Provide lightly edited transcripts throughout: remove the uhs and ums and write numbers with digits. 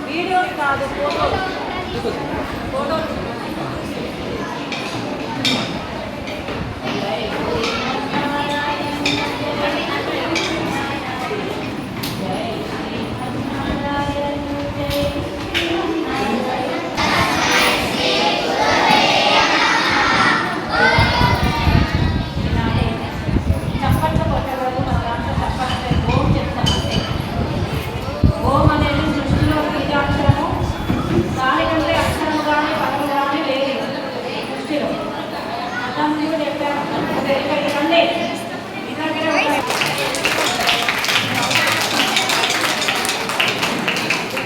Videos కాదు, ఫోటోలు.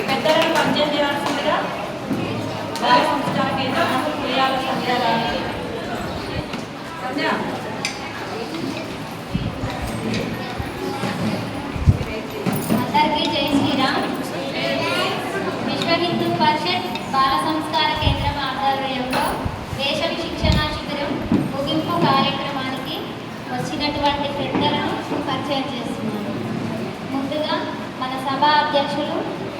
పెద్దలను పంచాయతీ చేయాల్సిందిగా బాల సంస్కార కేంద్రం క్రియాల సంధ్యారానికి అందరికీ జై శ్రీరామ్. విశ్వ హిందూ పరిషత్ బాల సంస్కార కేంద్రం ఆధ్వర్యంలో వేసవి శిక్షణా శిబిరం ముగింపు కార్యక్రమానికి వచ్చినటువంటి పెద్దలను పరిచయం చేస్తున్నాను. ముందుగా మన సభా అధ్యక్షులు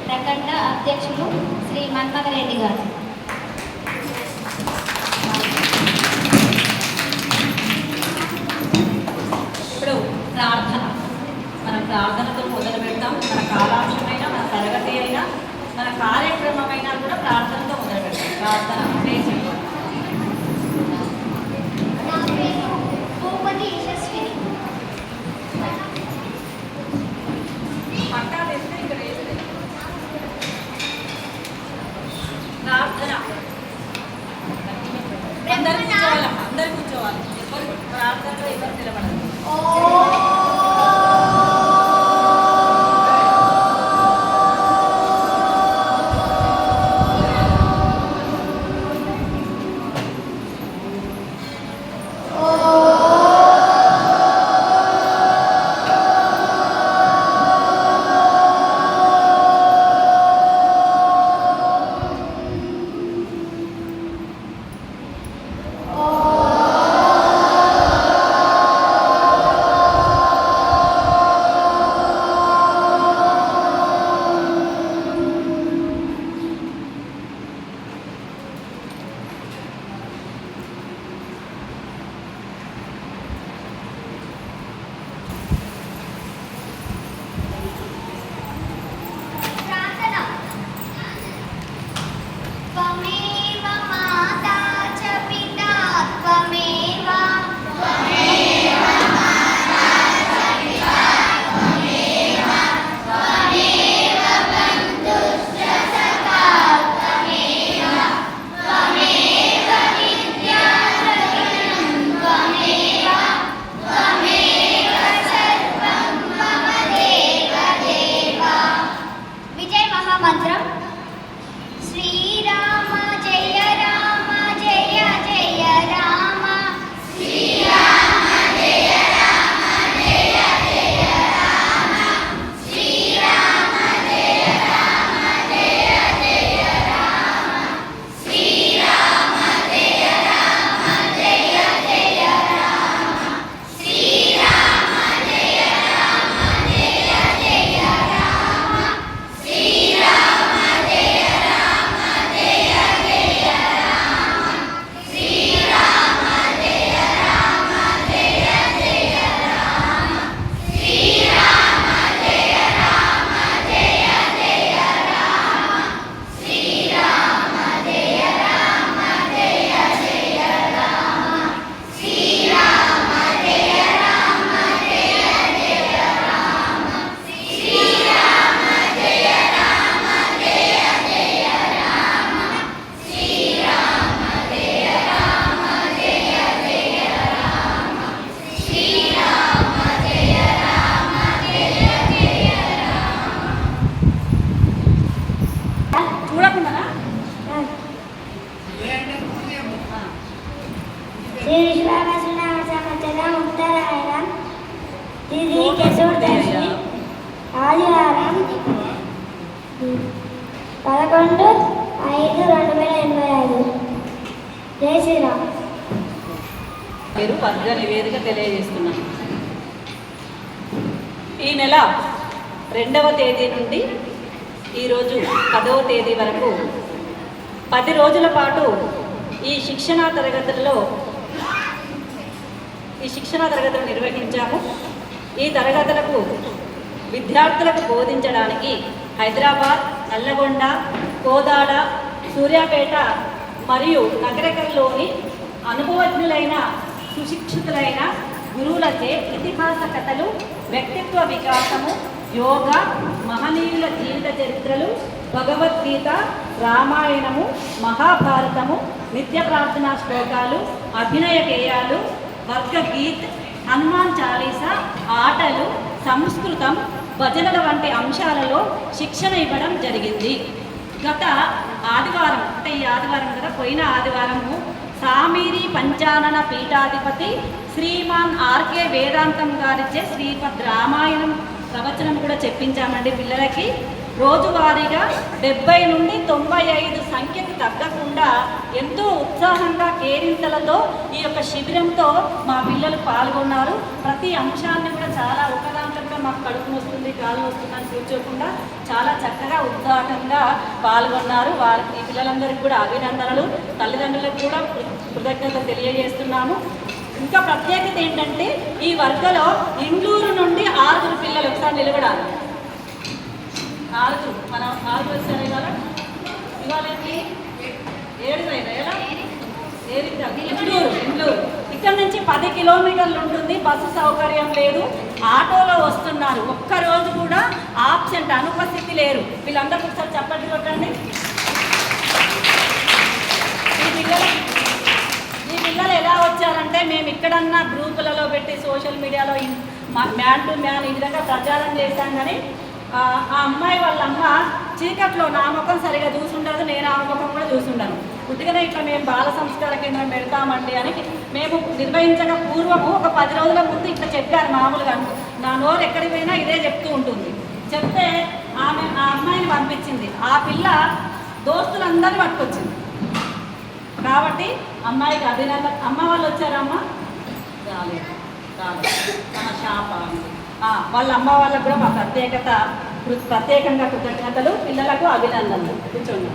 ప్రఖండ అధ్యక్షులు శ్రీ మన్మథరెడ్డి గారు. ఇప్పుడు ప్రార్థన. మనం ప్రార్థనతో మొదలు పెడతాం. మన కాలాంశమైన, మన తరగతి అయినా, మన కార్యక్రమం అయినా కూడా ప్రార్థనతో మొదలు పెడతాం. ప్రార్థన చేసి ప్రార్థన అందరు కూర్చోవాలి. ప్రార్థనలో ఎవరు నిలబడాలి. మహామంత్రం శ్రీరామ జయ రామ జయ జయ రామ శ్రీరామ జయ రామ జయ జయ రామ శ్రీరామ జయ రామ జయ జయ రామ శ్రీరామ జయ రామ జయ జయ రామ శ్రీరామ జయ రామ జయ జయ రామ శ్రీరామ జయ రామ జయ జయ రామ శ్రీరామ జయ రామ జయ జయ రామ శ్రీరామ జయ రామ జయ జయ రామ శ్రీరామ జయ రామ జయ జయ రామ శ్రీరామ జయ రామ జయ జయ రామ శ్రీరామ జయ రామ జయ జయ రామ శ్రీరామ జయ రామ జయ జయ రామ శ్రీరామ జయ రామ జయ జయ చూడకుండా శ్రీ విశ్వావసునామ సంవత్సరం ఉత్తరాయణం తిథి చతుర్దశి ఆదివారం 11/5/2025 జై శ్రీరామ్. పేరు వర్గ నివేదిక తెలియజేస్తున్నాను. ఈ నెల 2వ తేదీ నుండి ఈరోజు 10వ తేదీ వరకు 10 రోజుల పాటు ఈ శిక్షణా తరగతులు నిర్వహించాము. ఈ తరగతులకు విద్యార్థులకు బోధించడానికి హైదరాబాద్, నల్లగొండ, కోదాడ, సూర్యాపేట మరియు నగరకల్లోని అనుభవజ్ఞులైన సుశిక్షితులైన గురువులచే ఇతిహాస కథలు, వ్యక్తిత్వ వికాసము, యోగా, మహనీయుల జీవిత చరిత్రలు, భగవద్గీత, రామాయణము, మహాభారతము, నిత్య ప్రార్థనా శ్లోకాలు, అభినయ గేయాలు, వర్గ గీత్, హనుమాన్ చాలీసా, ఆటలు, సంస్కృతం, భజనల వంటి అంశాలలో శిక్షణ ఇవ్వడం జరిగింది. గత ఆదివారం అంటే ఈ ఆదివారం కదా, పోయిన ఆదివారము సామీరి పంచానన పీఠాధిపతి శ్రీమాన్ ఆర్కే వేదాంతం గారిచే శ్రీమద్ రామాయణం ప్రవచనం కూడా చెప్పించామండి పిల్లలకి. రోజువారీగా 70 నుండి 95 సంఖ్యకు తగ్గకుండా ఎంతో ఉత్సాహంగా కేరింతలతో ఈ యొక్క శిబిరంతో మా పిల్లలు పాల్గొన్నారు. ప్రతి అంశాన్ని కూడా చాలా ఒకదాంట్లో కూడా మాకు కడుపు వస్తుంది, కాలు వస్తుందని కూర్చోకుండా చాలా చక్కగా ఉత్సాహంగా పాల్గొన్నారు. వారికి ఈ పిల్లలందరికీ కూడా అభినందనలు, తల్లిదండ్రులకు కూడా కృతజ్ఞతలు తెలియజేస్తున్నాము. ఇంకా ప్రత్యేకత ఏంటంటే ఈ వర్గలో ఇండ్లూరు నుండి 6 పిల్లలు ఒకసారి నిలబడాలి. 4 మనం 4 వచ్చారు ఇవాళ. ఇవాళ 7 ఎలా ఇండ్లూరు ఇక్కడ నుంచి 10 కిలోమీటర్లు ఉంటుంది. బస్సు సౌకర్యం లేదు, ఆటోలో వస్తున్నారు. ఒక్కరోజు కూడా ఆబ్సెంట్ అనుపస్థితి లేరు. వీళ్ళందరూ ఒకసారి చప్పట్లు కొట్టండి. ఈ పిల్లలు ఎలా వచ్చారంటే మేము ఇక్కడన్నా గ్రూపులలో పెట్టి సోషల్ మీడియాలో మ్యాన్ టు మ్యాన్ ఈ విధంగా ప్రచారం చేశాం. కానీ ఆ అమ్మాయి వాళ్ళ అమ్మ చీకట్లో నా ముఖం సరిగా చూసుండదు, నేను ఆ ముఖం కూడా చూసుండను. పుట్టిగానే ఇట్లా మేము బాల సంస్కార కేంద్రం పెడతామండి అని మేము నిర్వహించక పూర్వము ఒక 10 రోజుల ముందు ఇట్లా చెప్పారు. మామూలుగా నా నోరు ఎక్కడికి పోయినా ఇదే చెప్తూ ఉంటుంది. చెప్తే ఆ అమ్మాయిని పంపించింది. ఆ పిల్ల దోస్తులందరినీ పట్టుకొచ్చింది. కాబట్టి అమ్మాయికి అభినందన. అమ్మ వాళ్ళు వచ్చారమ్మా? రాలేదు. తన శాప వాళ్ళ అమ్మ వాళ్ళకు కూడా మా ప్రత్యేకంగా కృతజ్ఞతలు, పిల్లలకు అభినందనలు. కూర్చోండి.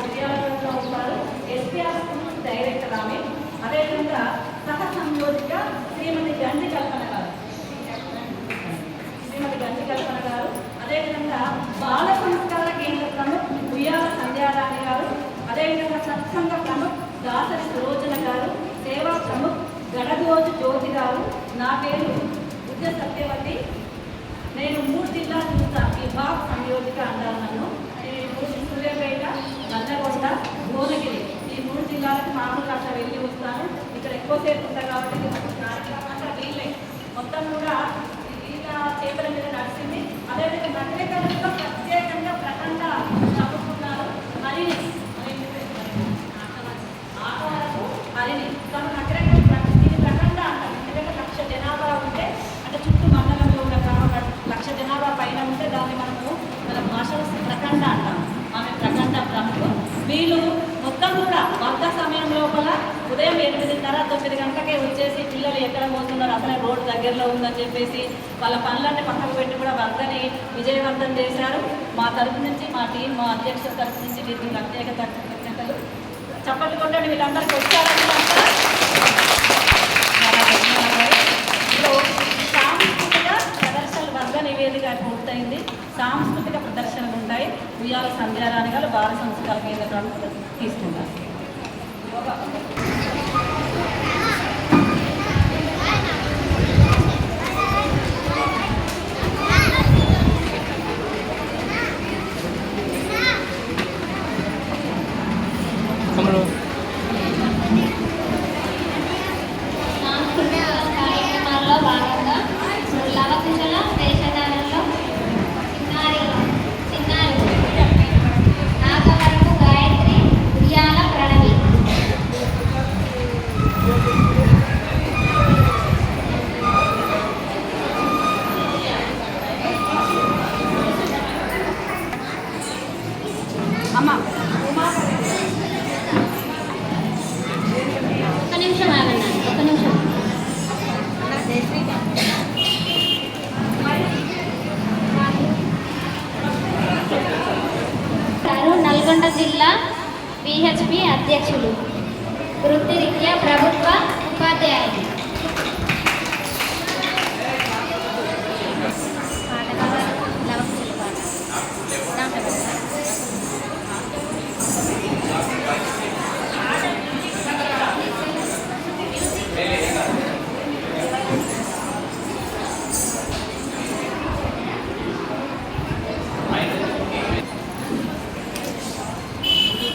విద్యాలయంలో ఉంటారు ఎస్పీఆర్ స్కూల్ డైరెక్టర్ ఆమె. అదేవిధంగా సహ సంయోజిక శ్రీమతి గంజి కల్పన గారు, అదేవిధంగా బాల సంస్కార కేంద్ర ప్రముఖ్ ఉయ్యాల సంధ్యారాణి గారు, అదేవిధంగా సత్సంగ ప్రముఖ్ దాసరి సురోచన గారు, సేవా ప్రముఖ్ గడగోజు జ్యోతి గారు. నా పేరు బుద్ధ సత్యవతి. నేను 3 జిల్లాలు చూస్తాను. విభాగ సంయోజిక అంటారు నన్ను. సూర్యాపేట, నల్లగొండ, భువనగిరి ఈ 3 జిల్లాలకు మామూలుగా అట్లా వెళ్ళి వస్తాను. ఇక్కడ ఎక్కువసేపు ఉంటాను కాబట్టి అట్లా వీళ్ళే మొత్తం కూడా వీళ్ళ చేపల మీద నడిచింది. అదేవిధంగా నగరికల్లో ప్రత్యేకంగా వీళ్ళు మొత్తం కూడా వర్గ సమయం లోపల ఉదయం 8:30, 9 గంటలకే వచ్చేసి పిల్లలు ఎక్కడ పోతున్నారు, అసలే రోడ్డు దగ్గరలో ఉందని చెప్పేసి వాళ్ళ పనులన్నీ పక్కకు పెట్టి కూడా వర్గని విజయవంతం చేశారు. మా తరపు నుంచి, మా టీం, మా అధ్యక్షుల తరపు నుంచి వీరికి ప్రత్యేక కృతజ్ఞతలు. చప్పట్లు కొట్టండి. వీళ్ళందరికీ వచ్చారని సాంస్కృతిక ప్రదర్శనలు వర్గ నివేదిక పూర్తయింది. సాంస్కృతిక ప్రదర్శనలు ఉంటాయి. ఉయ్యాల సంధ్యారాణి గారు బాల సంస్కార కేంద్ర తీసుకుంటారు. కార్యక్రమాల్లో భాగంగా లవకుశల వేషధారణలో చిన్నారి నాగవరపు గాయత్రి ఉయ్యాల ప్రణవి. అమ్మ ఒక నిమిషం ఆగండి, ఒక నిమిషం. నల్గొండ జిల్లా విహెచ్పి అధ్యక్షులు, వృత్తిరీత్యా ప్రభుత్వ ఉపాధ్యాయులు.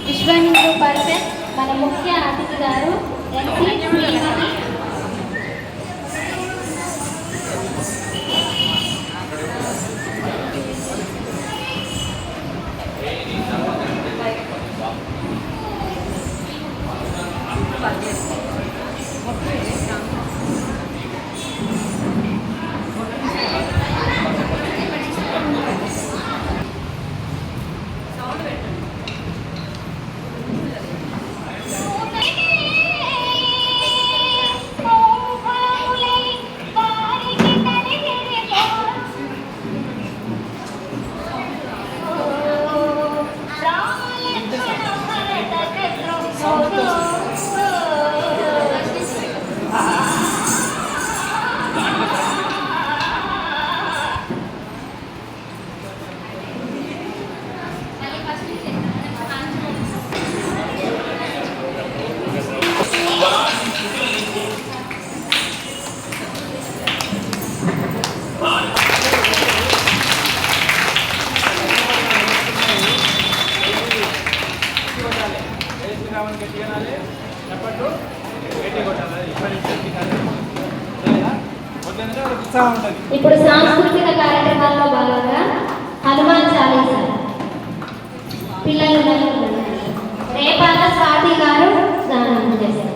విశ్వ హిందూ పరిషత్ మన ముఖ్య అతిథి గారు ఎన్సి శ్రీమతి ఇప్పుడు సాంస్కృతిక కార్యక్రమాల్లో భాగంగా హనుమాన్ చాలీసా పిల్లలు రేపాల స్వాతి గారు స్నానం చేశారు.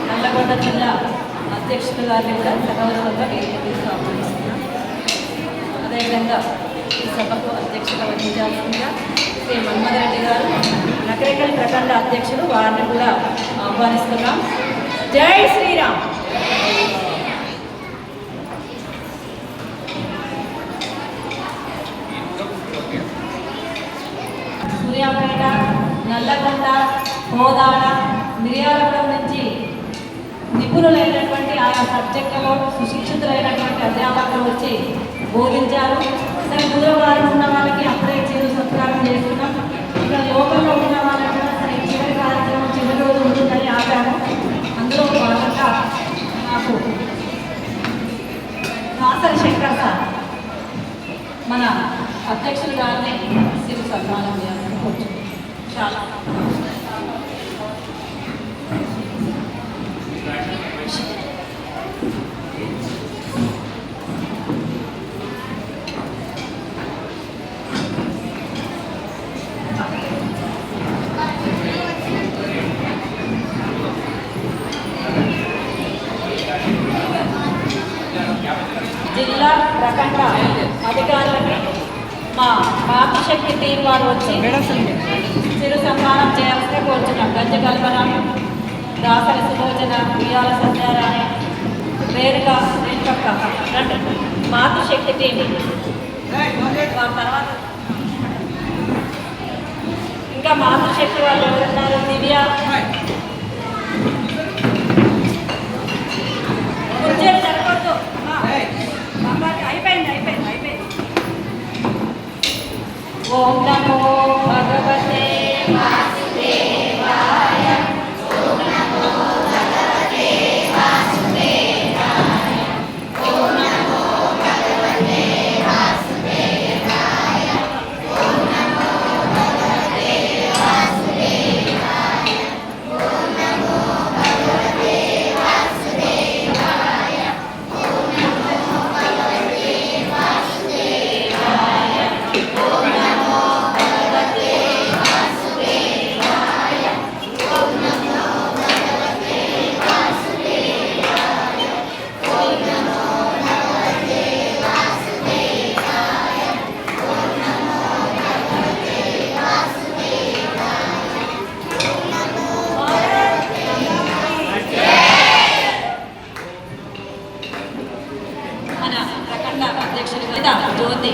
నల్లగొండ జిల్లా అధ్యక్షులు గారిని కూడా సగౌరవంగా ఆహ్వానిస్తున్నాం. అదేవిధంగా ఈ సభకు అధ్యక్షులు వహించాల్సిందిగా శ్రీ మన్మథరెడ్డి గారు నకరేకల్ ప్రఖండ అధ్యక్షులు, వారిని కూడా ఆహ్వానిస్తున్నాం. జై శ్రీరామ్. ఆయా సబ్జెక్టులో సుశిక్షితులైనటువంటి అధ్యాపకులు వచ్చి బోధించారు. సరే దూరవారం ఉన్న వాళ్ళకి అప్పుడే చిరు సత్కారం చేస్తున్నాం. ఇంకా లోకల్లో ఉన్న వాళ్ళకి కూడా సరే చివరి కార్యక్రమం చివరి రోజు ఉంటుందని ఆపాము. అందులో భాగంగా నాకు నాసరి శంకర్ సార్ మన అధ్యక్షులు గారిని చిరు సన్మానం చేయాలనుకోవచ్చు. చాలా జిల్లా ప్రఖండ అధికారులకి మా మాతృశక్తి టీం వారు వచ్చి చిరు సన్మానం చేయాల్సిన కోరుచున్నాం. గంజ కల్పన, దాసరి సులోచన, ఉయ్యాల సత్యారాయణ, రేణుక రేణుకక్క రండి. మాతృశక్తి టీం వారి తర్వాత ఇంకా మాతృశక్తి వాళ్ళు ఎవరున్నారు? దివ్య, కొంచెం సరిపోద్దు. అయిపోయింది. ఓం నమో భగవతే వాసుదేవాయ. ఓం నమో భగవతే వాసుదేవాయ. ఓం నమో భగవతే వాసుదేవాయ. ఓం నమో భగవతే వాసుదేవాయ. ఓం నమో భగవతే వాసుదేవాయ. ఓం నమో భగవతే వాసుదేవాయ. ఓం నమో భగవతే వాసుదేవాయ. ఓం నమో భగవతే వాసుదేవాయ. ఓం నమో భగవతే వాసుదేవాయ. ఓం నమో భగవతే వాసుదేవాయ. మన ప్రఖండ అధ్యక్షులు జ్యోతి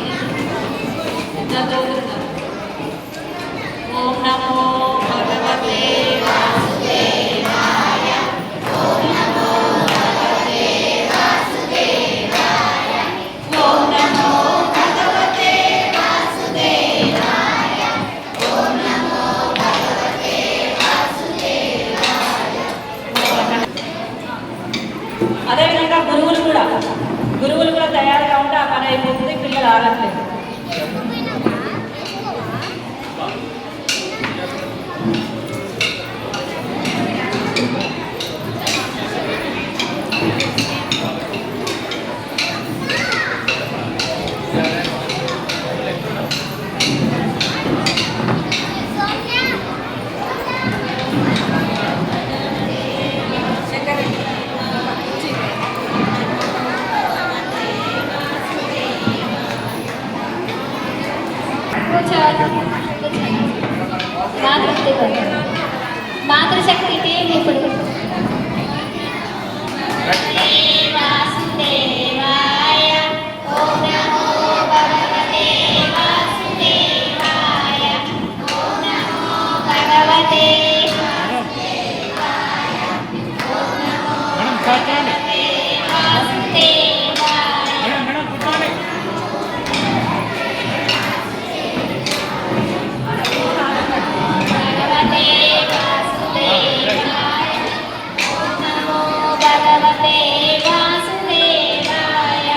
ఓం నమో భగవతే వాసుదేవాయ. ఓం నమో భగవతే వాసుదేవాయ. ఓం నమో భగవతే వాసుదేవాయ. ఓం నమో భగవతే వాసుదేవాయ. అదేవిధంగా గురువులు కూడా తయారుగా ఉంటే ఆ పని అయిపోతుంది. పిల్లలు ఆగట్లేదు. మాతృశక్తి టీం ఇప్పుడు వాసుదేవాయ. ఓం నమో భగవతే వాసుదేవాయ. ఓం నమో భగవతే వాసుదేవాయ. ఓం నమో భగవతే వాసుదేవాయ. భగవతే వాసుదేవాయ. ఓం నమో భగవతే వాసుదేవాయ.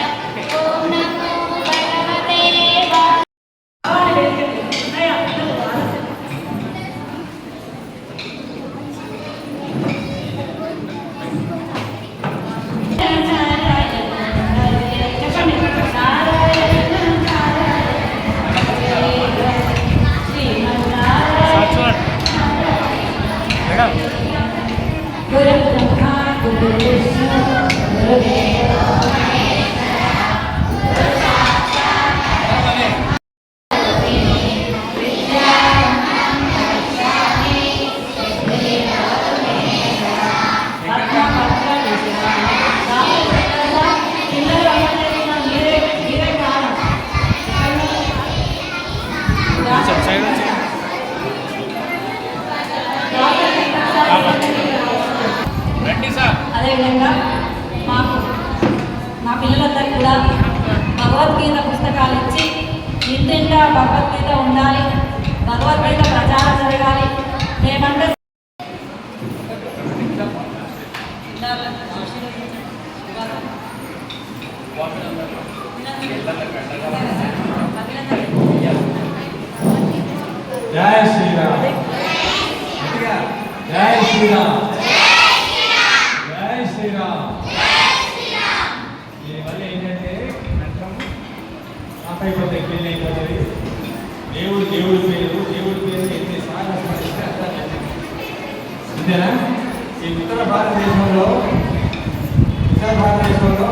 ఓం నమో భగవతే అదేవిధంగా మా భగవద్గీత పుస్తకాలు ఇచ్చి ఇంటింటా భగవద్గీత ఉండాలి, భగవద్గీత ప్రచారం జరగాలి. మేమంటే జై శ్రీరామ్, జై శ్రీరామ్, జై శ్రీరామ్. దీనివల్ల ఏంటంటే అంటాం ఆపైపోతాయి, పెళ్ళి అయిపోతుంది. దేవుడి పేరు ఎన్నిసార్లు స్మరిస్తే అంతేనా? ఈ ఉత్తర భారతదేశంలో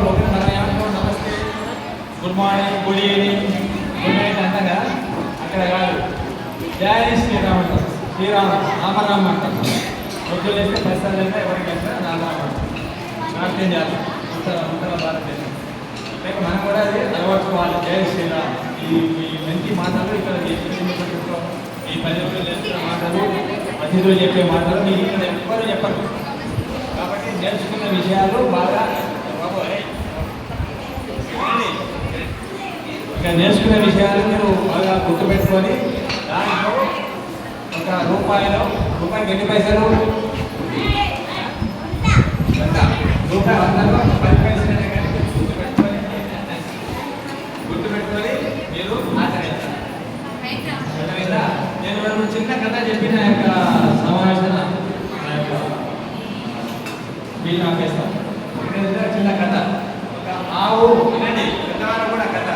ఒకటి మన ఏమంటాం నమస్తే, good morning, good evening, good night అంతగా. అక్కడ కాదు, జై శ్రీరామ్ అంటాం. శ్రీరామ రామరామ అంటాం. రోజులు వేస్తే ప్రసాద్ అంటే ఎవరికి అంటే రామరామ నాట్యం చేస్తాం ఉత్తర భారతదేశం. లేక మనం కూడా అది అలవర్చుకోవాలి. జై శ్రీరామ్. ఈ మంచి మాటలు ఇక్కడ ఈ 10 రోజులు చేస్తున్న మాటలు, అతిథులు చెప్పే మాటలు మీకు ఇక్కడ ఎవ్వరు చెప్పరు. కాబట్టి నేర్చుకున్న విషయాలు బాగా ఇక నేర్చుకునే విషయాలు మీరు బాగా గుర్తుపెట్టుకొని దాంట్లో ఒక రూపాయికి ఎన్ని పైసలు? రూపాయి 100లో 10 పైసలు గుర్తుపెట్టుకొని మీరు ఆచరించాలి. నేను చిన్న కథ చెప్పిన యొక్క సమావేశన వీళ్ళు ఆపేస్తాం. చిన్న కథ, ఒక ఆవు వినండి. పెద్దవాళ్ళు కూడా కథ,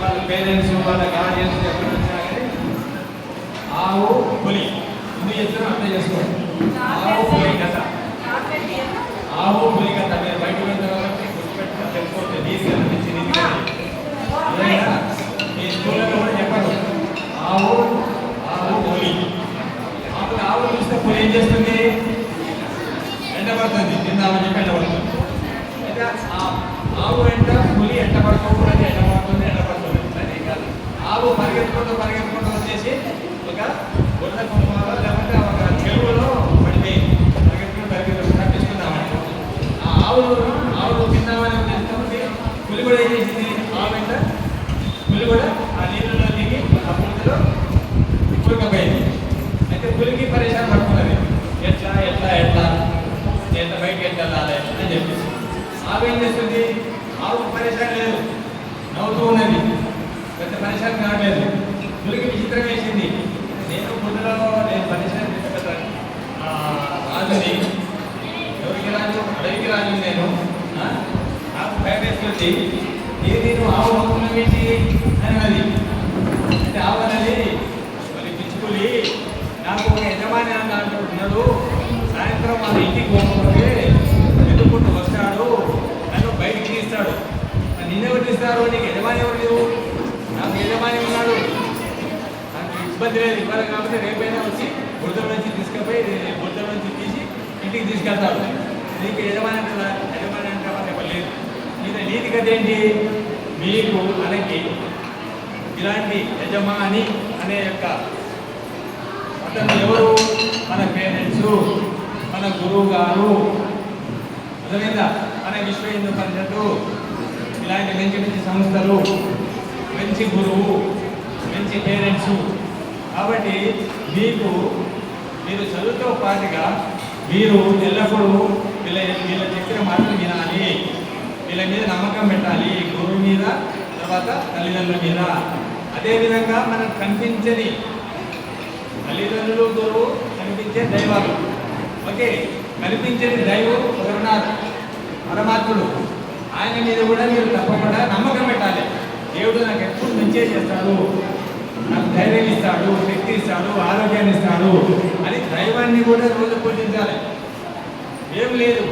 వాళ్ళ పేరెంట్స్ వాళ్ళ గార్డియన్స్ ఎక్కడ వచ్చినా కానీ ఆవు పులి ఎందుకు చెప్తారో అర్థం చేసుకోండి. ఆవు పులి కథ, ఆవు పులి కథ మీరు బయటకు వెళ్తారు కాబట్టి గుర్తుపెట్టుకొని చెప్పుకోవచ్చు. నీతి కనిపించి నీతి ఈ స్కూల్లో కూడా చెప్పరు. ఆవు పులి. ఆవు చూస్తే పులి ఏం చేస్తుంది? ఎండబడుతుంది. తిందామని చెప్పి ఎండబడుతుంది. అయితే ఆవు వెంట పులి ఎండబడుకోకూడదు, ఎండబడుతుంది సరే కాదు. ఆవు పరిగెత్తుకుంటూ వచ్చేసి ఒక గొర్రె కుటుంబాలు లేకపోతే ఒక చెరువులో పడిపోయింది. పరిగెత్తుకుంటూ తప్పించుకుందామని ఆవు తిందామని ఉద్దేశంతో పులి కూడా ఏం చేసింది? ఆవు వెంట పులి కూడా ఆ నీళ్ళలో దిగి ఆ పులిలో కూరుకుపోయింది. అయితే పులికి పరేషాన్ పడుతున్నది. ఎట్లా బయటకి వెళ్ళాలి అని చెప్పేసి ఆవు ఏం చేస్తుంది? ఆవుకు పరేషాన్ లేదు, నవ్వుతూ ఉన్నది, పెద్ద పరేషాన్ కావట్లేదు. పులికి విచిత్రం వేసింది. నేను పరేషాన్ చేస్తాను రాజుని, ఎవరికి రాజు? అడవికి రాజు నేను. నాకు భయం వేస్తుంది. నేను ఆవు నవ్వుతున్నవేంటి అని అన్నది. అంటే ఆవు అనేది మరి పిచ్చుకులి నాకు ఒక యజమాని అంటున్నాడు, సాయంత్రం మన ఇంటికి పోకపోతే వెతుక్కుంటూ వస్తాడు, నన్ను బయటికి తీస్తాడు. నిన్నెవరు తీస్తారు? నీకు యజమాని ఎవరు లేవు, నాకు యజమాని ఉన్నాడు, నాకు ఇబ్బంది లేదు. ఇవ్వాలి కాబట్టి రేపైనా వచ్చి బురద నుంచి తీసుకుపోయి బురద నుంచి తీసి ఇంటికి తీసుకెళ్తాడు. నీకు యజమాని అంటే లేదు. నీతి కథ ఏంటి? మీకు మనకి ఇలాంటి యజమాని అనే యొక్క అతను ఎవరు? మన పేరెంట్స్, మన గురువు గారు, అదేవిధంగా మన విశ్వ హిందూ పరిషత్తు, ఇలాంటి మంచి సంస్థలు, మంచి గురువు, మంచి పేరెంట్స్. కాబట్టి మీరు చదువుతో పాటుగా మీరు ఎల్లప్పుడూ వీళ్ళ చెప్పిన మాటలు వినాలి, వీళ్ళ మీద నమ్మకం పెట్టాలి, గురువు మీద, తర్వాత తల్లిదండ్రుల మీద. అదేవిధంగా మనకు కనిపించని తల్లిదండ్రులు, గురువు, కనిపించే దైవాలు. ఓకే, కనిపించని దైవం ఒకరున్నారు, పరమాత్ముడు. ఆయన మీద కూడా మీరు తప్పకుండా నమ్మకం పెట్టాలి. దేవుడు నాకు ఎప్పుడు మంచిగా చేస్తాడు, నాకు ధైర్యం ఇస్తాడు, శక్తి ఇస్తాడు, ఆరోగ్యాన్ని ఇస్తాడు అని దైవాన్ని కూడా రోజు పూజించాలి. ఏం లేదు,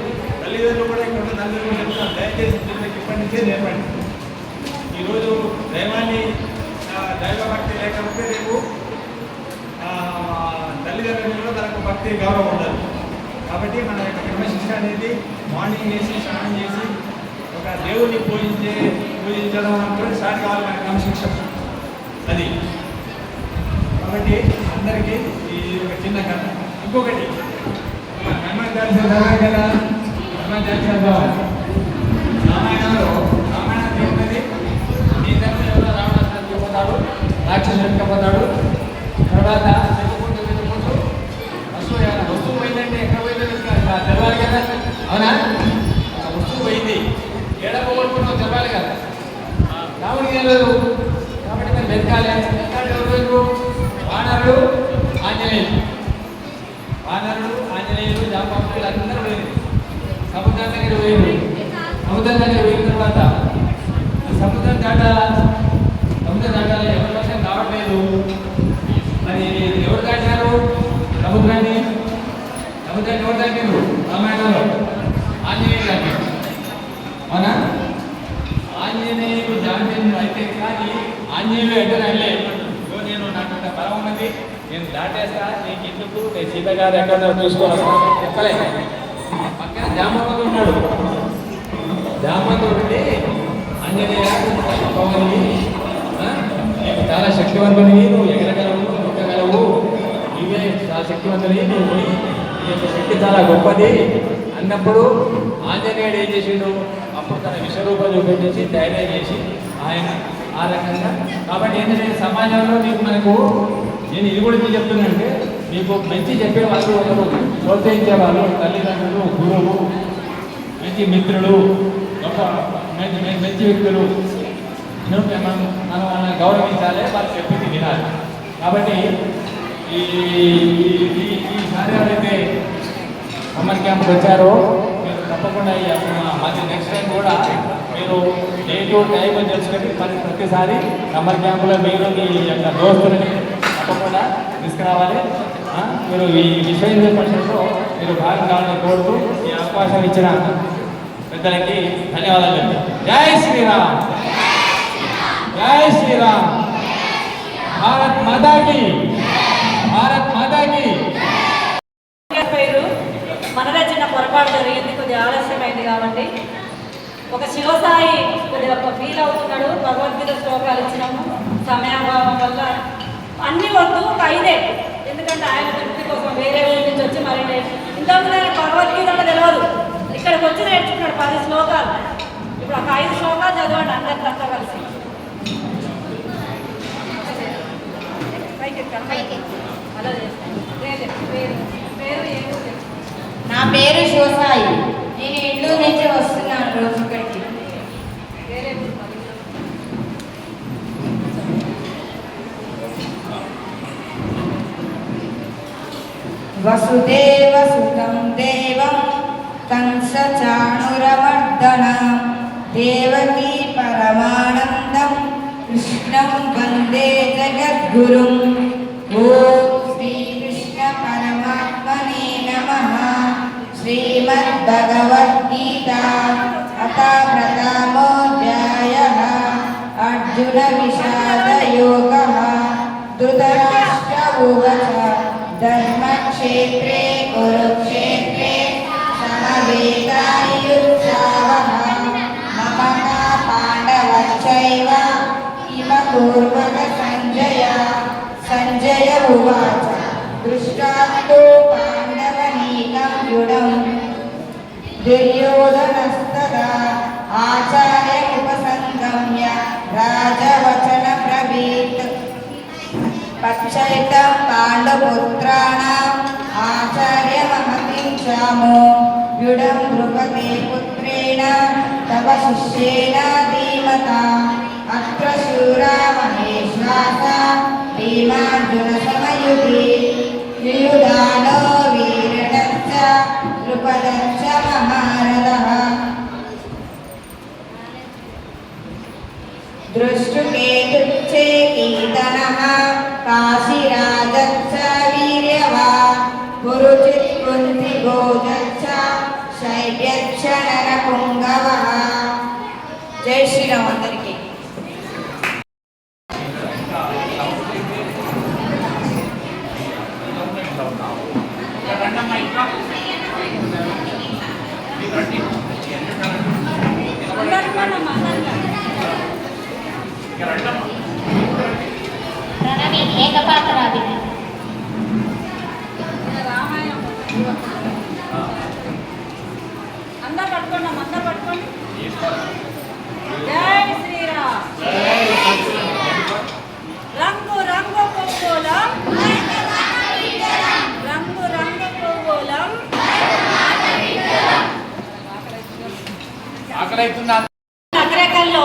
తల్లిదండ్రులు కూడా ఇక్కడ తల్లిదండ్రులు చెప్తారు, దయచేసి పిల్లలకి ఇప్పటి నుంచే నేర్పండి. ఈరోజు దైవభక్తి లేకపోతే రేపు తల్లిదండ్రులు తనకు భక్తి గౌరవం ఉండదు. కాబట్టి మన యొక్క క్రమశిక్షణ అనేది మార్నింగ్ చేసి స్నానం చేసి ఒక దేవుడిని పూజించడం అనుకుంటే స్టార్ట్ కావాలి మన క్రమశిక్షణ అది. కాబట్టి అందరికీ ఈ ఒక చిన్న కథ. ఇంకొకటి హనుమాన్ చాలీసా చదవాలి కదా, హనుమాన్ చాలీసా చదవాలి. రామాయణంలో ఏమున్నది? రాక్షసుడు ఎక్కకపోతాడు. తర్వాత వెతుకుంటూ వస్తువు పోయిందంటే ఎక్కడ పోయిందో తెలవాలి కదా, అవునా? వస్తువు పోయింది, ఏడపోగొట్టుకున్నావు తెలవాలి కదా. రాముడికి తెలియదు కాబట్టి మేము వెతకాలి. ఎవరు? వానరుడు ఆంజనేయులు. వానరుడు ఆంజనేయులు జాంబవంతులు అందరూ పోయింది. సముద్రం దగ్గర పోయింది. సముద్రం దగ్గర పోయిన తర్వాత సముద్రం దాటాలి ఎవరి కోసం కావట్లేదు. మరి ఎవరు దాటారు సముద్రాన్ని? ఎవరు దాటారు రామాయణంలో? ఆంజనేయులు దాటారు, అవునా? ఆంజనేయులు జాంబేయులు అయితే కానీ ఆంజనేయులు ఎక్కడలే. నేను నాకు అంత బలం ఉన్నది, నేను దాటేస్తా, నీకు ఎందుకు, నేను సీత గారు ఎక్కడ చూసుకోవాలి చెప్పలే. పక్కన జాంబవంతుడు ఉన్నాడు. జాంబవంతుడు ఉండి ఆంజనేయ నీకు చాలా శక్తివంతుని, నువ్వు ఎగరగలవు, నొక్కగలవు, నీవే చాలా శక్తివంతుని, నువ్వు నీ యొక్క శక్తి చాలా గొప్పది అన్నప్పుడు ఆంజనేయుడు ఏం చేసిండు? అప్పుడు తన విశ్వరూపం చూపించేసి ధైర్యం చేసి ఆయన ఆ రకంగా. కాబట్టి ఏంటంటే సమాజంలో మనకు నేను ఇది కూడా మీకు చెప్తున్నానంటే, మీకు మంచి చెప్పే వాళ్ళు ఒకరు, ప్రోత్సహించే వాళ్ళు తల్లిదండ్రులు, గురువు, మంచి మిత్రులు, గొప్ప మంచి వ్యక్తులు, మనం వాళ్ళని గౌరవించాలి, వాళ్ళు చెప్పింది వినాలి. కాబట్టి ఈసారి ఎవరైతే సమ్మర్ క్యాంప్కి వచ్చారో మీరు తప్పకుండా మళ్ళీ నెక్స్ట్ టైం కూడా మీరు డేట్ టైం తెలుసుకొని ప్రతిసారి సమ్మర్ క్యాంపులో మీరు మీ యొక్క దోస్తులని తప్పకుండా తీసుకురావాలి. మీరు ఈ విశ్వ హిందూ పరిషత్లో మీరు భాగం కావాలని కోరుతూ ఈ అవకాశం ఇచ్చిన పెద్దలకి ధన్యవాదాలు చెప్తాను. జై శ్రీరామ్, జై శ్రీరామ్, భారత్ మాతాకి, భారత్ మాతాకి. పేరు మనదే చిన్న పొరపాటు జరిగింది, కొద్దిగా ఆలస్యమైంది కాబట్టి ఒక శివసాయి కొద్దిగా ఫీల్ అవుతున్నాడు. భగవద్గీత శ్లోకాలు ఇచ్చినాము, సమయాభావం వల్ల అన్ని వద్దు, ఒక 5 ఎందుకంటే ఆయన తృప్తి కోసం వేరే ఊరి నుంచి వచ్చి మరి ఇంతకుముందు ఆయన భగవద్గీత తెలియదు, ఇక్కడికి వచ్చి నేర్చుకున్నాడు 10 శ్లోకాలు. ఇప్పుడు ఒక 5 శ్లోకాలు చదవండి అందరికంతా కలిసి. అలా చేస్తాను. నా పేరు శివసాయి. నేను ఇంట్లో నుంచి వస్తున్నాను రోజు ఇక్కడికి. వసుదేవ సుతం దేవం కంస చాణురమర్దన దేవకీ పరమానందం కృష్ణం వందే జగద్గురుం. ఓం శ్రీకృష్ణ పరమాత్మనే నమః. శ్రీమద్భగవద్గీత అథ ప్రథమోऽధ్యాయः. అర్జున విషాదయోగः. ధృతరాష్ట్ర ఉవాచ ధర్మక్షేత్రే కురుక్షేత్రే సమవేతాయుత్సావః. మమ పాండవశ్చైవ ఇమ కుర్వత సంజయ. సంజయ ఉవాచ దృష్టాంతో పాండవనీకం యుడం దుర్యోధనస్తదా ఆచార్యముపసంగమ్య రాజవచన బ్రవీత్. పచ్చైతం పాండవపుత్రాణం ఆచార్యమహతిం చామో యుడం ద్రుపదే పుత్రేణ తవ శిష్యేణ ధీమతా. అత్ర శూరా మహేశ్వాస భీమార్జున సమయుధి. యుయుధానో వీరడచ్చ ద్రుపదచ్చ మహారథః. దృష్టుకేతుచ్చే కీర్తనః కాశీరాజచ్చ వీర్యవా. పురుచిత్ కుంతి గోజచ్చ శైబ్యచ్చ నరపుంగవః. జై శ్రీరామ్ అందరికీ. ప్రణవి ఏకపాత్రాభినయం. చేస్తున్నాను. నగరేకల్లో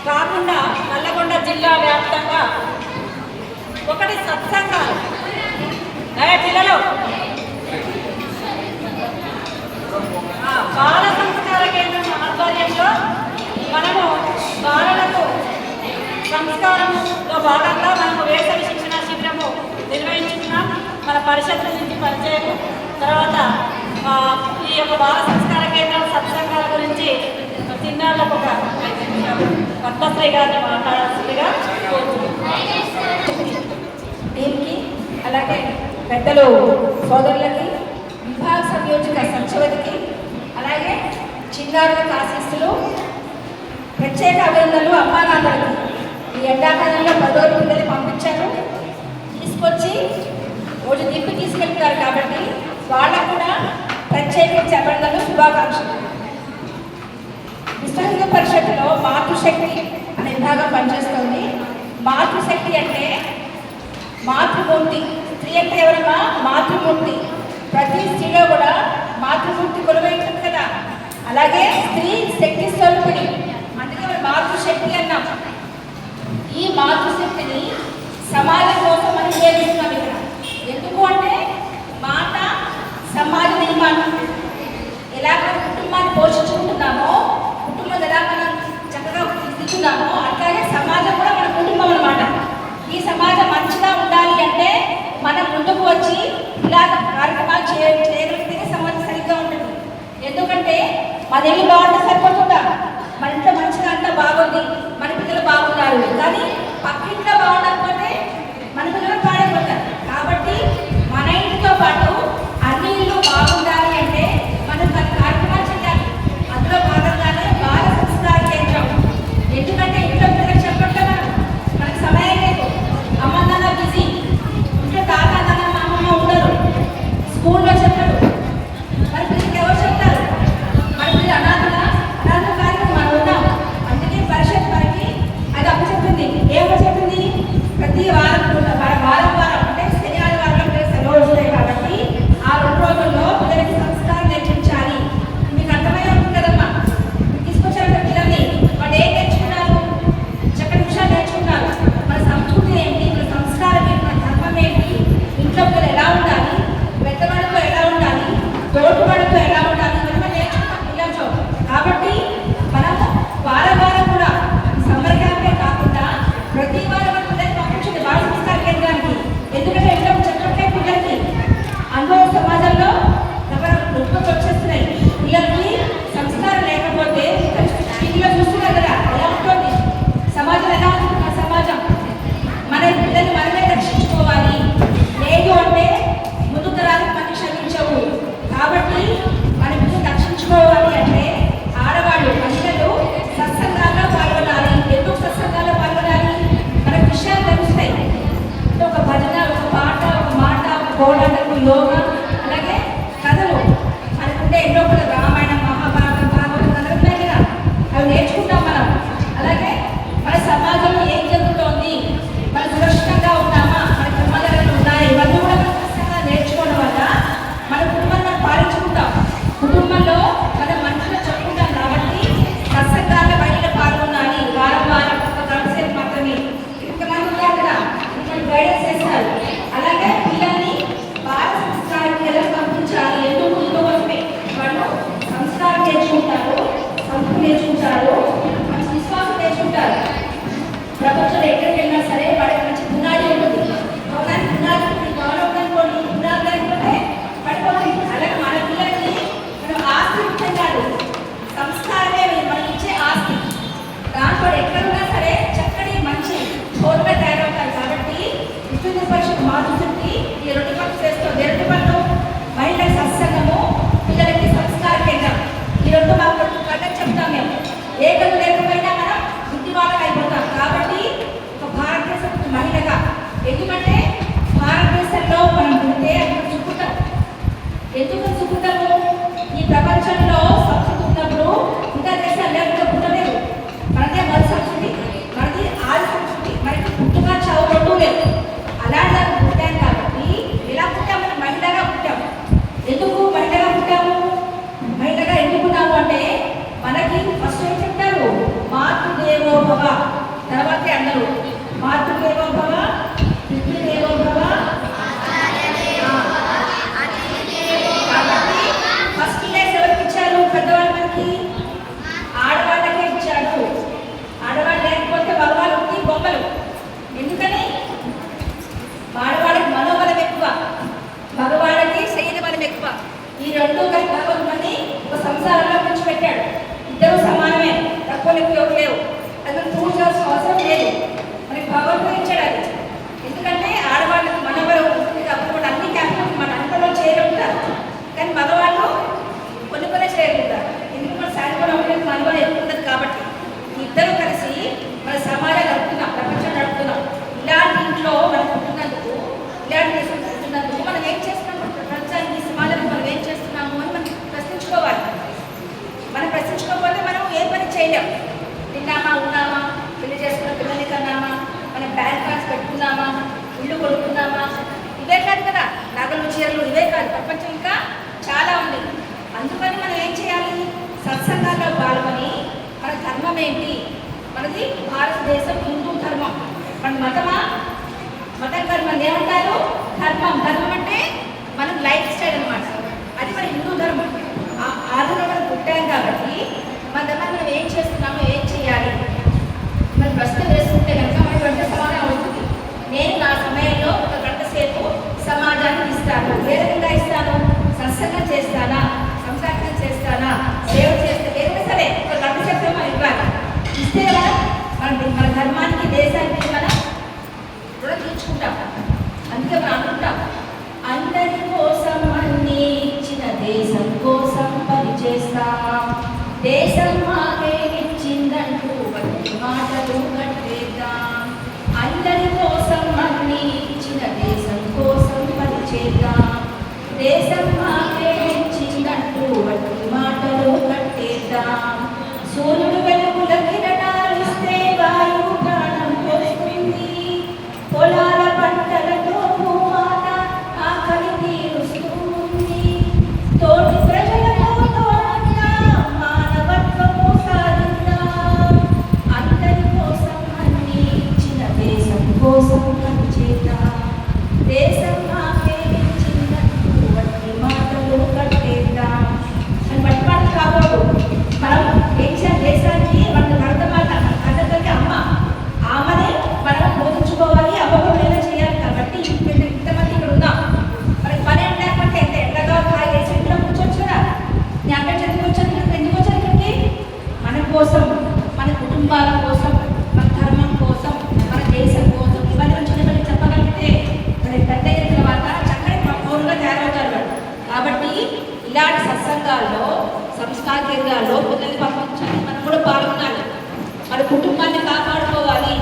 కాకుండా నల్లగొండ జిల్లా వ్యాప్తంగా ఒకటి సత్సంగాలు పిల్లలు బాల సంస్కార కేంద్రం ఆధ్వర్యంలో మనము బాలలకు సంస్కారంలో భాగంగా మనము వేసవి శిక్షణ శిబిరము నిర్వహించుకున్నాం. మన పరిషత్ నుంచి పరిచయం తర్వాత ఈ యొక్క బాల సంస్కార కేంద్రం సత్సంగాల గురించి చిన్నాళ్ళకు ఒక పద్మశ్రీ గారిని మాట్లాడాల్సిందిగా దీనికి అలాగే పెద్దలు సోదరులకి విభాగ సంయోజక సంక్షవతికి అలాగే చిన్నారులకు ఆశీస్సులు ప్రత్యేక అభినందనలు అమ్మానాన్నలకు. ఈ ఎండాకాలంలో 10 రోజులు పిల్లలు పంపించారు, తీసుకొచ్చి రోజు దింపి తీసుకెళ్తున్నారు కాబట్టి వాళ్ళకు కూడా ప్రత్యేకించి అభినందనలు శుభాకాంక్షలు. విశ్వ హిందూ పరిషత్తులో మాతృశక్తి అనే విభాగం పనిచేస్తుంది. మాతృశక్తి అంటే మాతృమూర్తి, స్త్రీ అంటే ఎవరమ్మా? మాతృమూర్తి. ప్రతి స్త్రీలో కూడా మాతృమూర్తి కొలువై ఉంటుంది కదా, అలాగే స్త్రీ శక్తి స్వరూపిణి, అందుకే మనం మాతృశక్తి అన్నాం. ఈ మాతృశక్తిని సమాజం కోసం మనం ఉపయోగిస్తున్నాం ఇక్కడ. ఎందుకు అంటే మాట సమాజ నిర్మాణం. ఎలా మనం కుటుంబాన్ని పోషించుకుంటున్నామో, కుటుంబం ఎలా మనం చక్కగా దిద్దుతున్నామో, అట్లాగే సమాజం కూడా మన కుటుంబం అన్నమాట. ఈ సమాజం మంచిగా ఉండాలి అంటే మనం ముందుకు వచ్చి ఇలాగ కార్యక్రమాలు చేయగలిగితేనే సమాజం సరిగ్గా ఉంటుంది. ఎందుకంటే మన ఇల్లు బాగుంటే సరిపోతుందా? మన ఇంట్లో మంచిగా అంతా బాగుంది, మన పిల్లలు బాగున్నారు, కానీ పక్కింట్లో బాగుండకపోతే మన పిల్లలు పాడైపోతారు. కాబట్టి మన ఇంటితో పాటు అన్ని ఇల్లు బాగుండాలి అంటే మనం మన కార్యక్రమాలు చేయాలి. అందులో భాగంగానే బాల సంస్కార కేంద్రం. ఎందుకంటే ఇంట్లో పిల్లలకు చెప్పట్లే మనకు సమయం లేదు, అమ్మ నాన్న బిజీ, ఇంట్లో తాత నాన్న అమ్మమ్మ ఉండరు, స్కూల్లో చెప్పరు, మన పిల్లలకి ఎవరు చెప్తారు? మన పిల్లలు అనాథ కార్యక్రమం మనం ఉన్నాం. అందుకే పరిషత్ మనకి అది అప్పచెప్పింది. ఏమచెప్పింది? ప్రతి వారం వారం అంటే శని ఆదివారంలో సెలవు వస్తాయి కాబట్టి ఆ 2 రోజుల్లో పిల్లలకి సంస్కారం నేర్పించాలి. మీకు అర్థమై ఉంటుంది కదమ్మా. తీసుకొచ్చారు పిల్లల్ని, వాళ్ళు ఏం నేర్చుకున్నారు? చక్కటి విషయాలు నేర్చుకున్నారు. మన సంస్కృతి ఏంటి, మన సంస్కారం ఏంటి, మన ధర్మం ఏంటి, ఇంట్లో పిల్లలు ఎలా ఉండాలి, పెద్దవాళ్ళతో ఎలా ఉండాలి, తోటివాళ్ళతో ఎలా ఉండాలి, మనం నేర్చుకున్నాం పిల్లలతో. కాబట్టి మనం వారం కూడా సమ్మర్ క్యాంపే కాకుండా ప్రతి వారం పిల్లల్ని పంపించండి బాల సంస్కార కేంద్రానికి. ఎందుకంటే ఇంట్లో చెప్పట్లే పిల్లలకి. అందులో సమాజంలో నొప్పులు వచ్చేస్తున్నాయి. పిల్లలకి సంస్కారం లేకపోతే టీవీలో చూస్తున్నారు కదా ఎలా ఉంటుంది సమాజం, ఎలా ఉంటుంది మన సమాజం. మన పిల్లల్ని మనమే రక్షించుకోవాలి. లేదు అంటే ముందు తరాలకు మనం క్షమించవు. కాబట్టి మన పిల్లలు రక్షించుకోవాలి అంటే ఆడవాళ్ళు మహిళలు సత్సంగాల్లో పాల్గొనాలి. ఎందుకు సత్సంగాల్లో పాల్గొనాలి? మనకు విషయాలు తెలుస్తాయి. ఒక భజన, ఒక పాట, ఒక మాట, ఒక కోలాటం, యోగా, అలాగే కథలు మనకుంటే ఎన్నో కథలు, రామాయణం, మహాభారతం, భాగవతం కథలు ఉన్నాయి కదా, అవి నేర్చుకుంటాం మనం. అలాగే మన సమాజంలో ఏం జరుగుతోంది, మనం సురక్షితంగా ఉన్నామా, మన ప్రమాదాలు ఉన్నాయి, ఇవన్నీ కూడా మనం ఖచ్చితంగా నేర్చుకోవడం వల్ల మన కుటుంబాన్ని మనం పాలించుకుంటాం. కుటుంబంలో మనం మంచిగా చెప్పుకుంటాం. కాబట్టి సత్సంగాల్లో బయట పాల్గొనాలి. వారం ఒక గంటసేపు మాత్రమే. ఇంతమంది ఉన్నారు కదా, మిమ్మల్ని గైడెన్స్ చేస్తారు. అలాగే పిల్లల్ని బాల సంస్కార కేంద్రం పంపించాలి. ఎందుకు? ఇందుకోసమే వాళ్ళు సంస్కారం నేర్చుకుంటారు, సంస్కృతి నేర్చుకుంటారు, మంచి విశ్వాసం నేర్చుకుంటారు. ప్రపంచంలో ఎక్కడికి వెళ్ళినా సరే వాళ్ళకి మంచి పునాది ఉంటుంది. ఒకదానికి పునాది గౌరవం పునాది లేకపోతే పడిపోతుంది. అలాగే మన పిల్లలకి మనం ఆస్తి ముఖ్యం కాదు, సంస్కారమే మనకి ఇచ్చే ఆస్తి. దాంట్లో ఎక్కడున్నా సరే చక్కటి మంచి చోటుగా తయారవుతారు. కాబట్టి విశ్వ పరిషత్ మాతృశక్తి ఈ 2 పనులు చేస్తుంది. 2 పనులు మహిళల సత్సంగము, పిల్లలకి సంస్కార కేంద్రం. ఈ 2 మాకు కథలు చెప్తాం మేము. ఏ కథలు లేకపోయినా మనం ఇంటి వాళ్ళకి అయిపోతాం. కాబట్టి ఒక భారతదేశ మహిళగా, ఎందుకంటే భారతదేశంలో మనం పుడితే అక్కడ సుఖుతాం. ఎందుకు సుఖుతాము? ఈ ప్రపంచంలో సంస్కృతి ఉన్నప్పుడు ఇంకా దేశాలు లేకుండా పుట్టలేదు. మనదే మొదటి సంస్కృతి, మనది ఆది సంస్కృతి. మనకి పుట్టుక చావు 2 లేదు. అలాంటి దాన్ని పుట్టాం కాబట్టి ఎలా పుట్టాము? మనం మహిళగా పుట్టాము. ఎందుకు మహిళగా పుట్టాము? మహిళగా ఎందుకున్నాము అంటే మన సత్సంగాల్లో పాల్గొని మన ధర్మం ఏంటి, మనది భారతదేశం హిందూ ధర్మం, మన మతమా, మతం కాదు, మన ఏమంటారు ధర్మం. ధర్మం అంటే మనం లైఫ్ స్టైల్ అనమాట, అది మన హిందూ ధర్మం. ఆదిలో మనం పుట్టాం కాబట్టి మన దగ్గర మనం ఏం చేస్తున్నామో ఏం చేయాలి మనం ప్రశ్న వేసుకుంటే కనుక మన గంట సమాధానం అవుతుంది. నేను నా సమయంలో ఒక గంట సేపు సమాజాన్ని ఇస్తాను. ఏ విధంగా ఇస్తాను? సత్సంగం చేస్తానా, సంసారం చేస్తానా, సేవ చేస్తే ఏదైనా సరే ఒక గంట సేపు మనం ఇవ్వాలి. ఇస్తే కదా మన ధర్మానికి, దేశానికి మనం రుణం తీర్చుకుంటాం. అందుకే మనం అనుకుంటాం, అందరి కోసం అన్ని ఇచ్చిన దేశం కోసం పనిచేస్తామా, దేశం మాకే ఇచ్చిందంటూ వంటి మాటలు కట్టేద్దాం. అందరి కోసం అన్ని ఇచ్చిన దేశం కోసం పనిచేద్దాం, దేశం మాకే ఇచ్చిందంటూ వంటి మాటలు కట్టేద్దాం. సూర్యుడు వెలుగుల కిరణాలు ఇస్తే వాయువు ప్రాణం పోస్తుంది, పొలాల పంటలతో భూమాత ఆకలి తీరుస్తూ ఉంది. తోటి ప్రజలతో తోడుగా మానవత్వము సాధిద్దాం. అందరి కోసం అన్ని ఇచ్చిన దేశం కోసం పనిచేద్దాం, దేశం మాకే ఇచ్చిందంటూ వంటి మాటలు కట్టేద్దాం. అని పట్టుబాటు కాబోదు. మనం ఏం చేయాలి? దేశానికి మన అర్థమాట, అర్థంటే అమ్మ, ఆమెనే మనం బోధించుకోవాలి, అవ్వకుండా చేయాలి. కాబట్టి ఇంతమంది ఇక్కడ ఉన్నాం, మనకి పని అంటే లేకపోతే ఎంత ఎట్లాగా కాయ వేసి ఇంట్లో కూర్చోవచ్చు కదా. నేను అక్కడ చదువుకు వచ్చాను, ఎందుకు వచ్చాను ఇక్కడికి? మన కోసం, మన కుటుంబాల కోసం, మన ధర్మం కోసం, మన దేశం కోసం ఇవన్నీ వచ్చిన చెప్పగలిగితే మరి పెద్ద అయిన తర్వాత చక్కని పౌరులుగా తయారవుతారు వాళ్ళు. కాబట్టి ఇలాంటి సత్సంగాల్లో, సంస్కార కేంద్రాల్లో పిల్లల్ని పంపించాలి, మనం కూడా పాల్గొనాలి, మన కుటుంబాన్ని కాపాడుకోవాలి.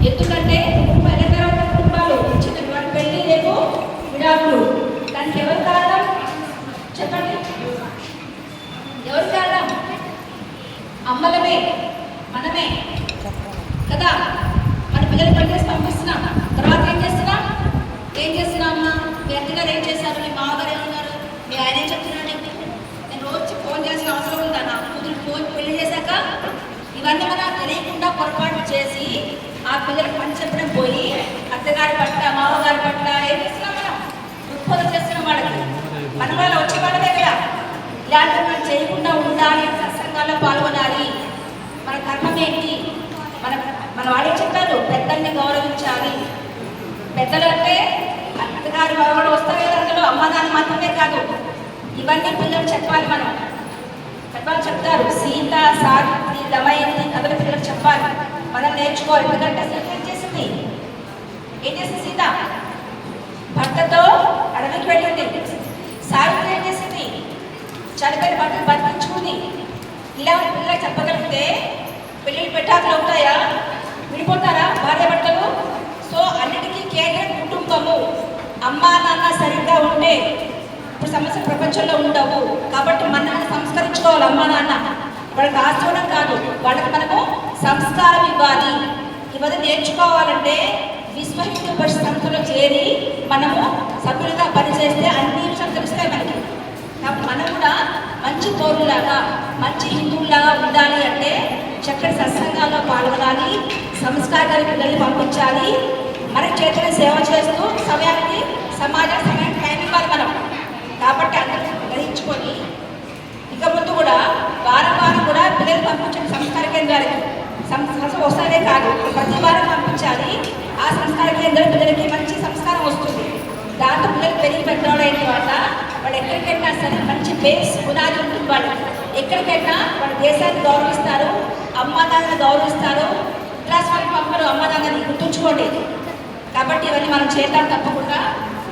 ఎందుకంటే కుటుంబం అయిన తర్వాత కుటుంబాలు చిన్న పెళ్లి రేపు విడాకులు, దానికి ఎవరు కారణం చెప్పండి? ఎవరు కారణం? అమ్మలమే, మనమే కదా. మన పిల్లలు పని చేసి పంపిస్తున్నాం, తర్వాత ఏం చేస్తున్నాం? అమ్మా మీ అత్తగారు ఏం చేశారు, మీ మామగారు ఏమన్నారు, మీ ఆయన ఏం చెప్తున్నాడు? నేను రోజు ఫోన్ చేసిన అవసరం ఉందా? నా కూతురు ఫోన్ పెళ్లి చేశాక ఇవన్నీ మనం తెలియకుండా పొరపాటు చేసి ఆ పిల్లలకు పని చెప్పడం పోయి అత్తగారి పట్ల, మామగారి పట్ల ఏం చేస్తున్నాం? మనం ఉత్పత్తి చేస్తున్నాం వాళ్ళకి. మన వల్ల వచ్చే వాళ్ళమే కదా. ఇలాంటివి మనం చేయకుండా ఉండాలి, సత్సంగాల్లో పాల్గొనాలి. మన కర్మం ఏంటి? మన వాడే చెప్పారు, పెద్దల్ని గౌరవించాలి. పెద్దలు అంటే అత్తగారు బాగా వస్తారు కదా, అందులో అమ్మదాన్ని మాత్రమే కాదు, ఇవన్నీ పిల్లలు చెప్పాలి. మనం చెప్పాలి, చెప్తారు. సీత, సావిత్రి, దమయంతి కథలు పిల్లలు చెప్పాలి, మనం నేర్చుకోవాలి. ఎందుకంటే సీత ఏం చేసింది? సీత భర్తతో అడవికి వెళ్ళింది. సావిత్రి ఏం చేసింది? చనిపోయిన భర్తను బతికించుకుంది. ఇలా పిల్లలు చెప్పగలిగితే పెళ్ళిళ్ళు పెట్టాకలు అవుతాయా? విడిపోతారా భార్య భర్తలు? సో అన్నిటికీ కేంద్రం కుటుంబము. అమ్మా నాన్న సరిగ్గా ఉంటే ఇప్పుడు సమస్య ప్రపంచంలో ఉండవు. కాబట్టి మనల్ని సంస్కరించుకోవాలి. అమ్మా నాన్న వాళ్ళకి ఆశ్రమం కాదు, వాళ్ళకి మనము సంస్కారం ఇవ్వాలి. ఇవన్నీ నేర్చుకోవాలంటే విశ్వ హిందూ పరిషత్ సంస్థలో చేరి మనము సభ్యులుగా పనిచేస్తే అన్ని విషయాలు తెలుస్తాయి మనకి. కాబట్టి మనం కూడా మంచి పౌరులాగా, మంచి హిందువులాగా ఉండాలి అంటే చక్కటి సత్సంగాల్లో పాల్గొనాలి, సంస్కారాన్ని పిల్లల్ని పంపించాలి, మన చేతులను సేవ చేస్తూ సమయానికి సమయానికి టైం ఇవ్వాలి మనం. కాబట్టి అందరూ గ్రహించుకొని ఇక ముందు కూడా వారం కూడా పిల్లలు పంపించండి సంస్కార కేంద్రాలకి. సంస్కారం వస్తానే కాదు, ప్రతి వారం పంపించాలి. ఆ సంస్కార కేంద్రం పిల్లలకి మంచి సంస్కారం వస్తుంది. దాంతో పిల్లలు పెరిగి పెద్దవాళ్ళైన తర్వాత వాళ్ళు ఎక్కడికెళ్ళినా సరే మంచి బేస్ పునాది ఉంటుంది. వాళ్ళు ఎక్కడికెళ్ళినా వాళ్ళ దేశాన్ని గౌరవిస్తారు, అమ్మానాన్నని గౌరవిస్తారు. క్లాస్ వాళ్ళకి పంపరు అమ్మానాన్నని, గుర్తుంచుకోండి. కాబట్టి ఇవన్నీ మనం చేద్దాం తప్పకుండా.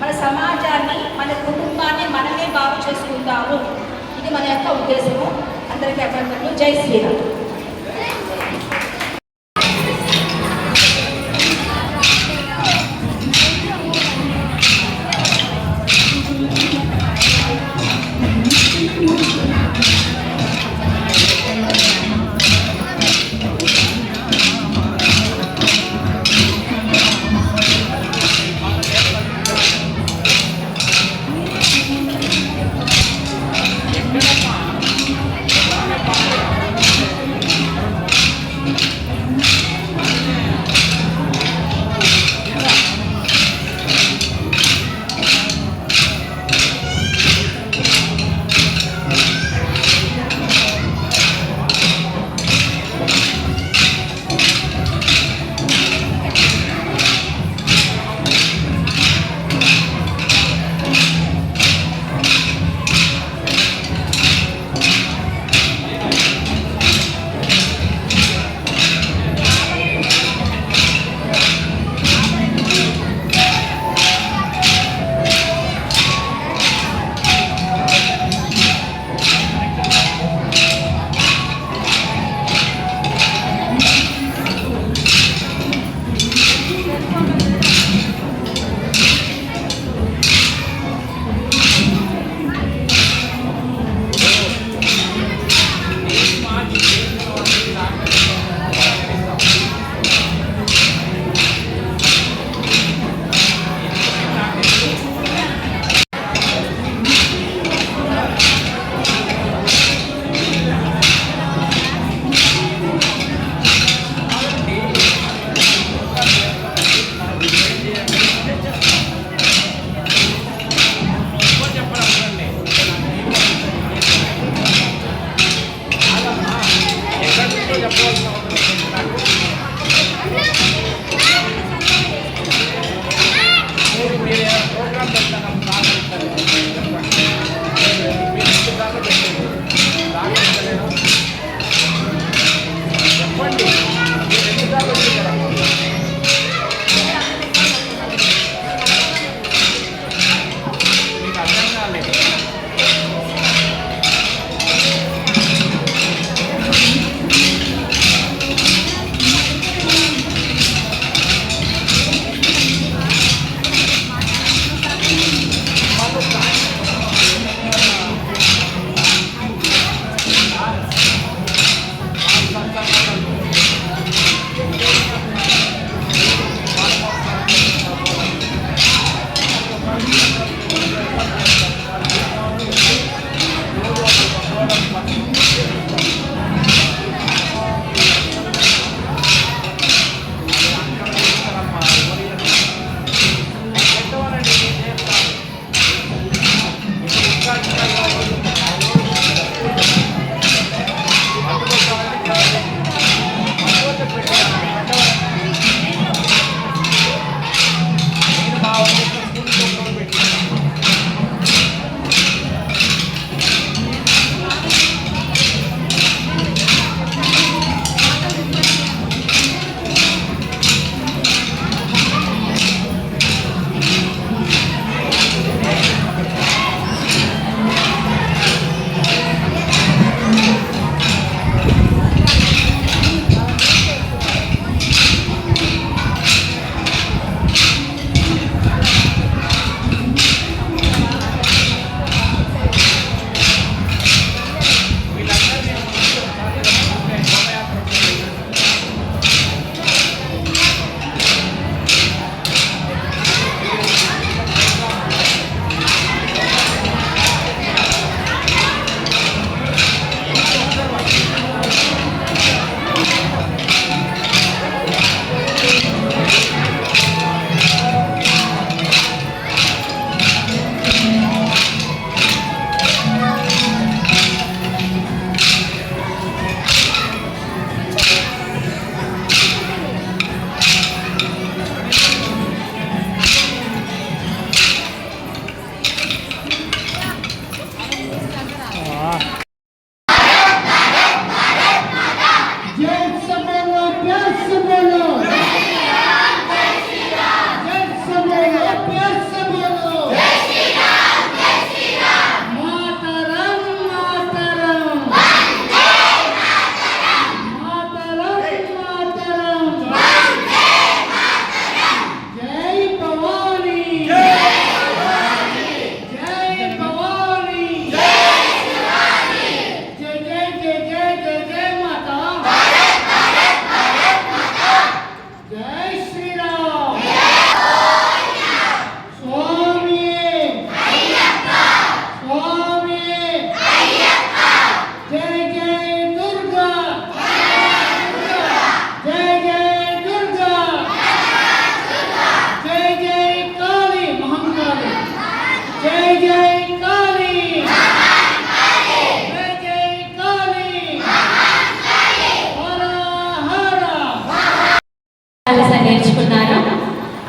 మన సమాజాన్ని, మన కుటుంబాన్ని మనమే బాగు చేసుకుందాము. ఇది మన యొక్క ఉద్దేశము. అందరికీ అభినందనలు. జై శ్రీరామ్. ఎక్కడ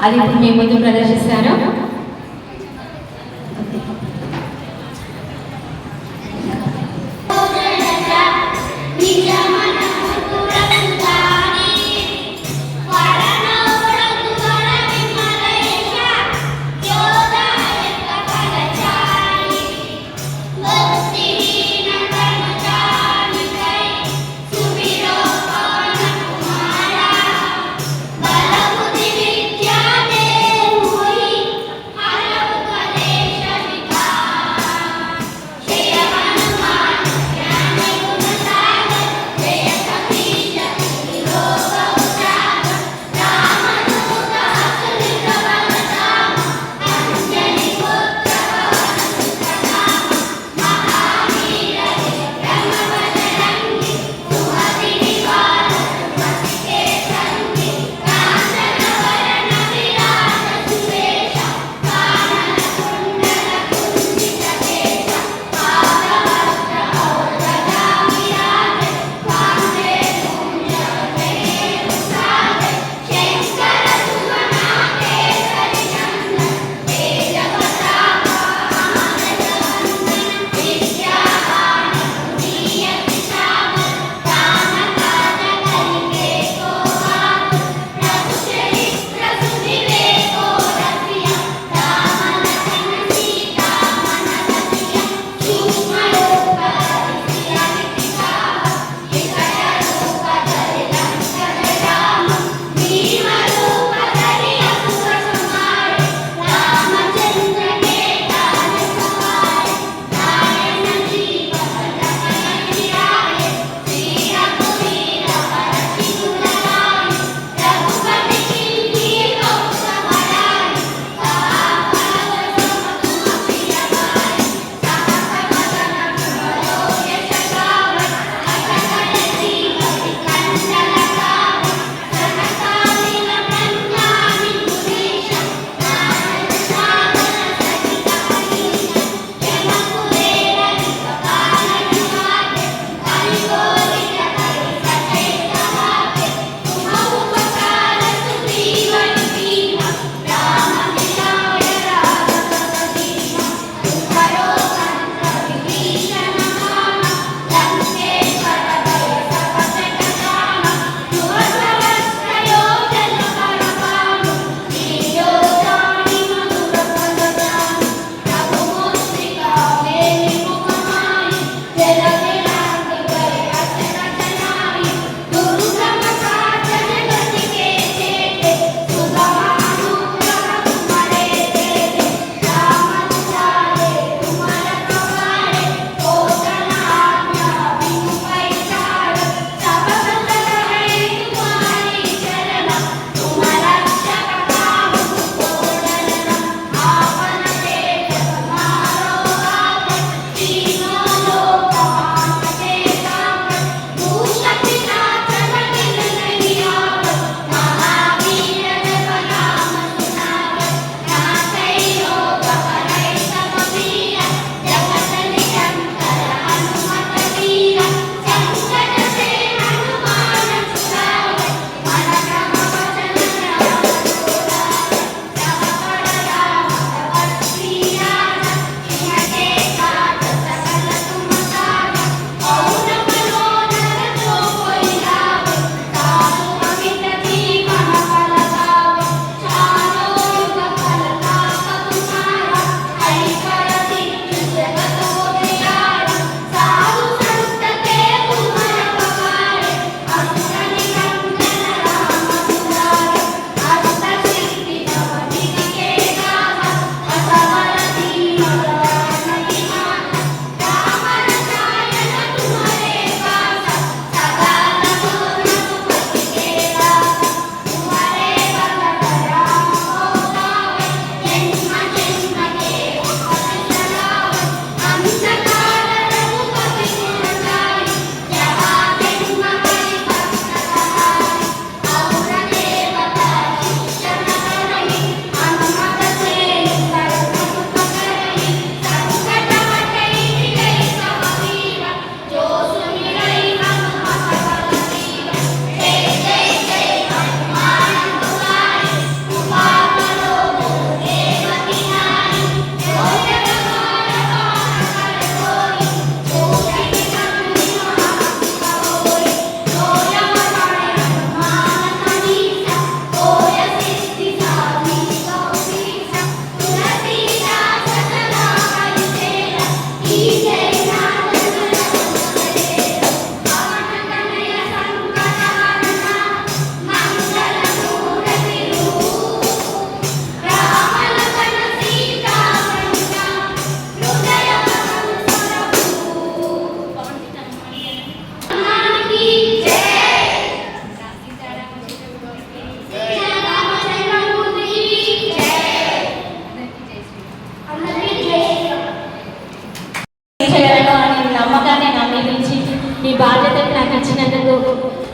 అది ఇప్పుడు మీ ముందు ప్రదర్శిస్తాను.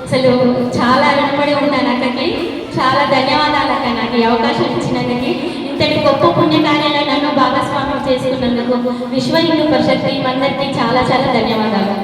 అసలు చాలా రుణపడి ఉంటాను అక్కకి. చాలా ధన్యవాదాలు అక్క నాకు ఈ అవకాశం ఇచ్చినందుకు. ఇంతటి గొప్ప పుణ్యకార్యాలను నన్ను భాగస్వామ్యం చేసుకున్నందుకు విశ్వ హిందూ పరిషత్ టీం అందరికీ చాలా చాలా ధన్యవాదాలు.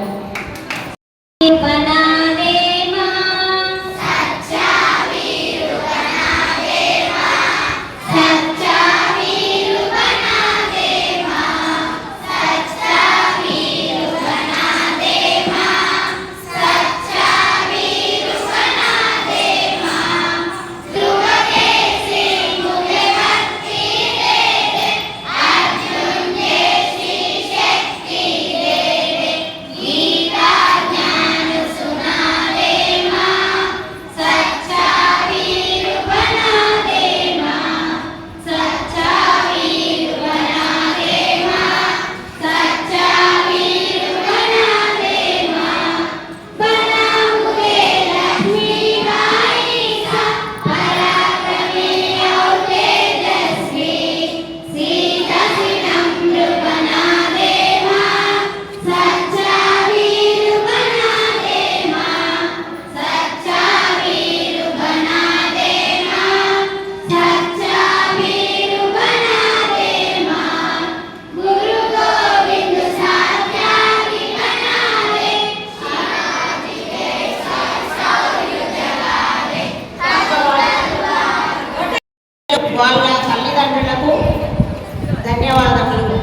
వాళ్ళ తల్లిదండ్రులకు ధన్యవాదములు.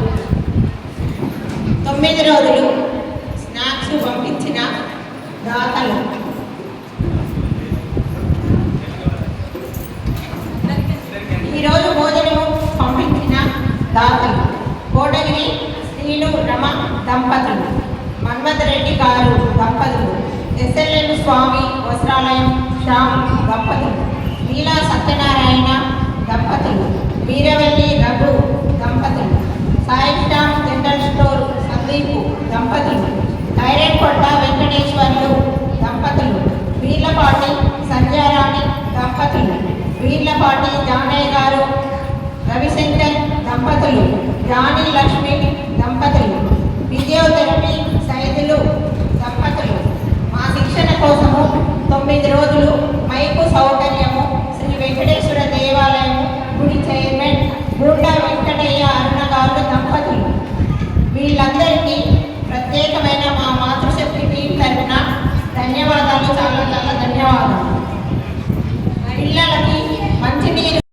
9 రోజులు స్నాక్స్ పంపించిన దాతలు, ఈరోజు భోజనము పంపించిన దాతలు కోటగిరి శ్రీను రమ దంపతులు, మన్మథరెడ్డి గారు దంపతులు, ఎస్ఎల్ఎన్ స్వామి వస్త్రాలయం శ్యామ్ దంపతులు, నీలా సత్యనారాయణ దంపతులు, వీరవెల్లి రఘు దంపతులు, సాయి శ్యామ్ జనరల్ స్టోర్ సందీప్ దంపతులు, ఐరన్కొండ వెంకటేశ్వర్లు దంపతులు, వీర్లపాటి సంధ్యారాణి దంపతులు, వీర్లపాటి జానయ్య గారు రవిశంకర్ దంపతులు, రాణి లక్ష్మి దంపతులు, ఫిజియోథెరపీ సైదులు దంపతులు మా శిక్షణ కోసము